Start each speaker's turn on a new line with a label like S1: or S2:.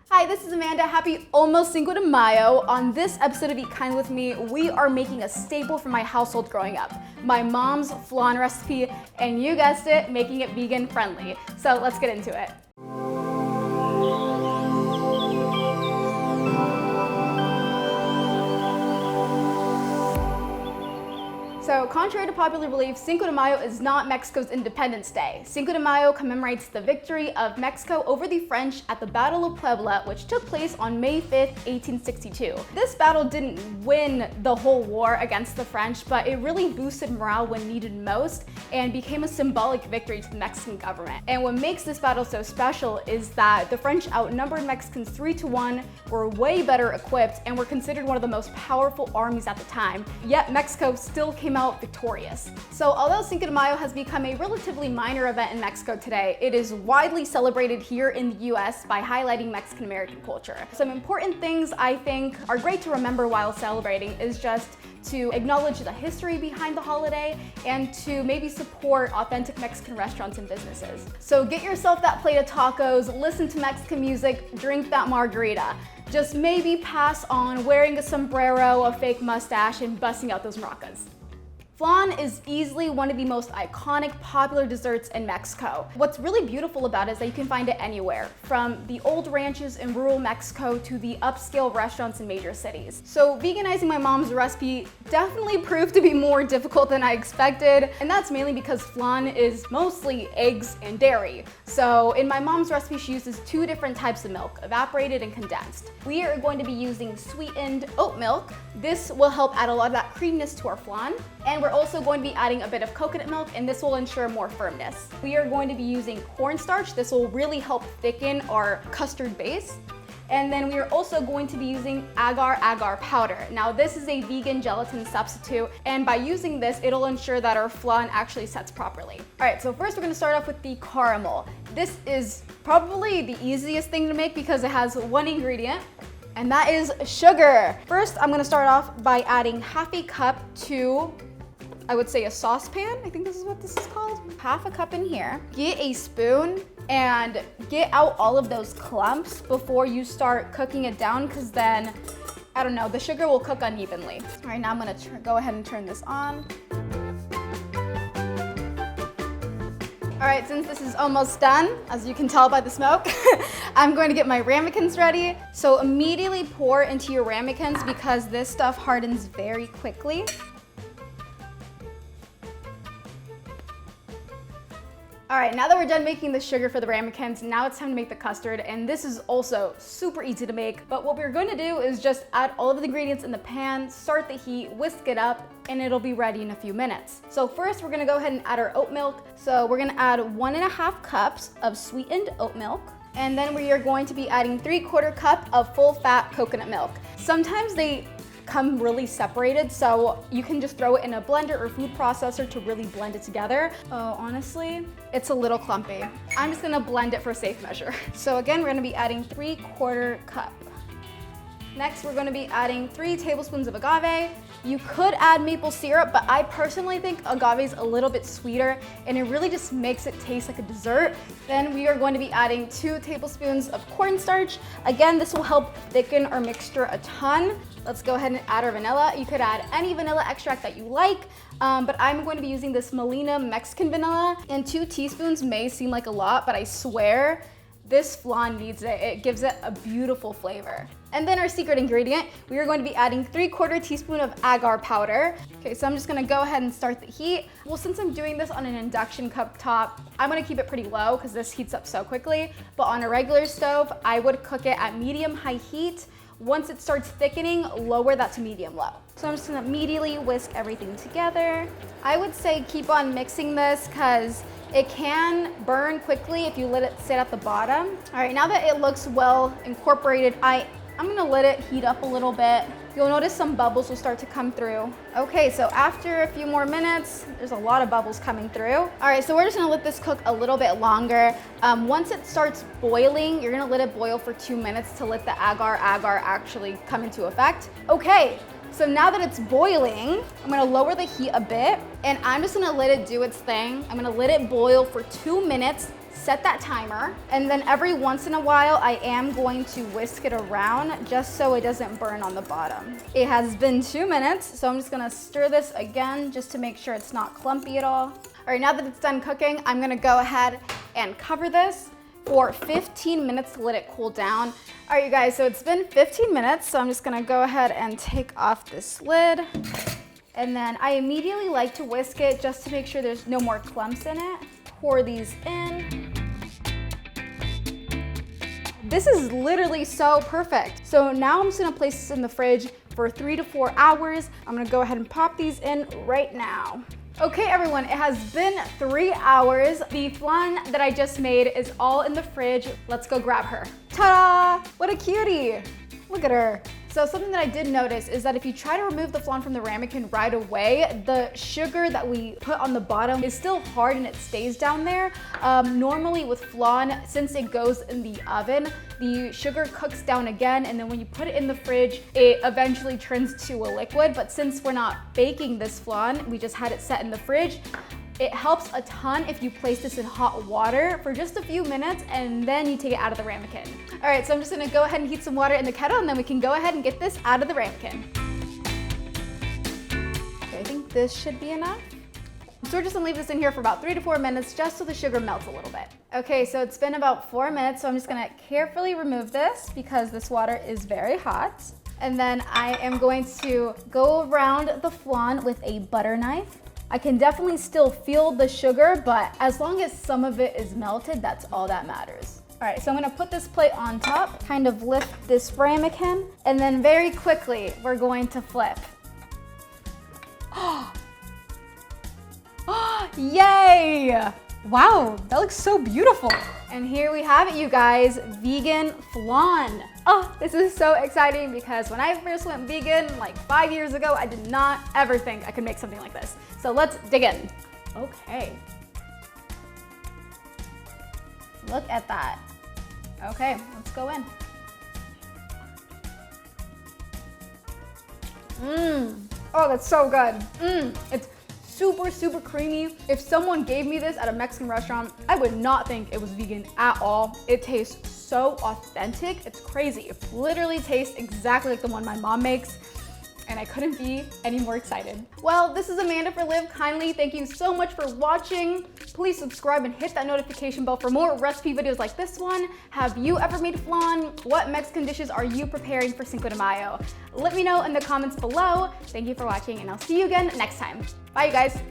S1: Hi, this is Amanda. Happy almost Cinco de Mayo. On this episode of Eat Kindly with me, we are making a staple for my household growing up. My mom's flan recipe, and you guessed it, making it vegan friendly. So let's get into it. So, contrary to popular belief, Cinco de Mayo is not Mexico's Independence Day. Cinco de Mayo commemorates the victory of Mexico over the French at the Battle of Puebla, which took place on May 5th, 1862. This battle didn't win the whole war against the French, but it really boosted morale when needed most and became a symbolic victory to the Mexican government. And what makes this battle so special is that the French outnumbered Mexicans 3-1, were way better equipped, and were considered one of the most powerful armies at the time, yet Mexico still came out victorious. So although Cinco de Mayo has become a relatively minor event in Mexico today, it is widely celebrated here in the US by highlighting Mexican American culture. Some important things I think are great to remember while celebrating is just to acknowledge the history behind the holiday and to maybe support authentic Mexican restaurants and businesses. So get yourself that plate of tacos, listen to Mexican music, drink that margarita. Just maybe pass on wearing a sombrero, a fake mustache, and busting out those maracas. Flan is easily one of the most iconic, popular desserts in Mexico. What's really beautiful about it is that you can find it anywhere, from the old ranches in rural Mexico to the upscale restaurants in major cities. So veganizing my mom's recipe definitely proved to be more difficult than I expected, and that's mainly because flan is mostly eggs and dairy. So in my mom's recipe, she uses two different types of milk, evaporated and condensed. We are going to be using sweetened oat milk. This will help add a lot of that creaminess to our flan. And we're also going to be adding a bit of coconut milk, and this will ensure more firmness. We are going to be using cornstarch. This will really help thicken our custard base. And then we are also going to be using agar-agar powder. Now this is a vegan gelatin substitute, and by using this, it'll ensure that our flan actually sets properly. All right, so first we're gonna start off with the caramel. This is probably the easiest thing to make because it has one ingredient, and that is sugar. First, I'm gonna start off by adding half a cup to, I would say, a saucepan. I think this is what this is called. Half a cup in here. Get a spoon and get out all of those clumps before you start cooking it down, because then, I don't know, the sugar will cook unevenly. All right, now I'm gonna go ahead and turn this on. All right, since this is almost done, as you can tell by the smoke, I'm going to get my ramekins ready. So immediately pour into your ramekins because this stuff hardens very quickly. All right, now that we're done making the sugar for the ramekins, now it's time to make the custard, and this is also super easy to make, but what we're going to do is just add all of the ingredients in the pan, start the heat, whisk it up, and it'll be ready in a few minutes. So first, we're gonna go ahead and add our oat milk. So we're gonna add 1.5 cups of sweetened oat milk, and then we are going to be adding 3/4 cup of full-fat coconut milk. Sometimes they come really separated, so you can just throw it in a blender or food processor to really blend it together. Oh, honestly, it's a little clumpy. I'm just gonna blend it for safe measure. So again, we're gonna be adding 3/4 cup. Next, we're gonna be adding 3 tablespoons of agave. You could add maple syrup, but I personally think agave is a little bit sweeter and it really just makes it taste like a dessert. Then we are going to be adding 2 tablespoons of cornstarch. Again, this will help thicken our mixture a ton. Let's go ahead and add our vanilla. You could add any vanilla extract that you like, but I'm going to be using this Molina Mexican vanilla, and 2 teaspoons may seem like a lot, but I swear this flan needs it. It gives it a beautiful flavor. And then our secret ingredient, we are going to be adding 3/4 teaspoon of agar powder. Okay, so I'm just gonna go ahead and start the heat. Well, since I'm doing this on an induction cooktop, I'm gonna keep it pretty low because this heats up so quickly, but on a regular stove, I would cook it at medium-high heat. Once it starts thickening, lower that to medium-low. So I'm just gonna immediately whisk everything together. I would say keep on mixing this because it can burn quickly if you let it sit at the bottom. All right, now that it looks well incorporated, I'm gonna let it heat up a little bit. You'll notice some bubbles will start to come through. Okay, so after a few more minutes, there's a lot of bubbles coming through. All right, so we're just gonna let this cook a little bit longer. Once it starts boiling, you're gonna let it boil for 2 minutes to let the agar actually come into effect. Okay, so now that it's boiling, I'm gonna lower the heat a bit, and I'm just gonna let it do its thing. I'm gonna let it boil for 2 minutes, set that timer, and then every once in a while, I am going to whisk it around just so it doesn't burn on the bottom. It has been 2 minutes, so I'm just gonna stir this again just to make sure it's not clumpy at all. All right, now that it's done cooking, I'm gonna go ahead and cover this for 15 minutes to let it cool down. All right, you guys, so it's been 15 minutes, so I'm just gonna go ahead and take off this lid. And then I immediately like to whisk it just to make sure there's no more clumps in it. Pour these in. This is literally so perfect. So now I'm just gonna place this in the fridge for 3 to 4 hours. I'm gonna go ahead and pop these in right now. Okay, everyone, it has been 3 hours. The flan that I just made is all in the fridge. Let's go grab her. Ta-da! What a cutie. Look at her. So something that I did notice is that if you try to remove the flan from the ramekin right away, the sugar that we put on the bottom is still hard and it stays down there. Normally with flan, since it goes in the oven, the sugar cooks down again, and then when you put it in the fridge, it eventually turns to a liquid. But since we're not baking this flan, we just had it set in the fridge, it helps a ton if you place this in hot water for just a few minutes and then you take it out of the ramekin. All right, so I'm just gonna go ahead and heat some water in the kettle and then we can go ahead and get this out of the ramekin. Okay, I think this should be enough. So we're just gonna leave this in here for about 3 to 4 minutes just so the sugar melts a little bit. Okay, so it's been about 4 minutes, so I'm just gonna carefully remove this because this water is very hot. And then I am going to go around the flan with a butter knife. I can definitely still feel the sugar, but as long as some of it is melted, that's all that matters. All right, so I'm gonna put this plate on top, kind of lift this ramekin, and then very quickly, we're going to flip. Yay! Wow, that looks so beautiful. And here we have it, you guys, vegan flan. Oh, this is so exciting because when I first went vegan, like 5 years ago, I did not ever think I could make something like this. So let's dig in. Okay. Look at that. Okay, let's go in. Oh, that's so good. It's super, super creamy. If someone gave me this at a Mexican restaurant, I would not think it was vegan at all. It tastes so authentic, it's crazy. It literally tastes exactly like the one my mom makes, and I couldn't be any more excited. Well, this is Amanda for Live Kindly. Thank you so much for watching. Please subscribe and hit that notification bell for more recipe videos like this one. Have you ever made flan? What Mexican dishes are you preparing for Cinco de Mayo? Let me know in the comments below. Thank you for watching, and I'll see you again next time. Bye, you guys.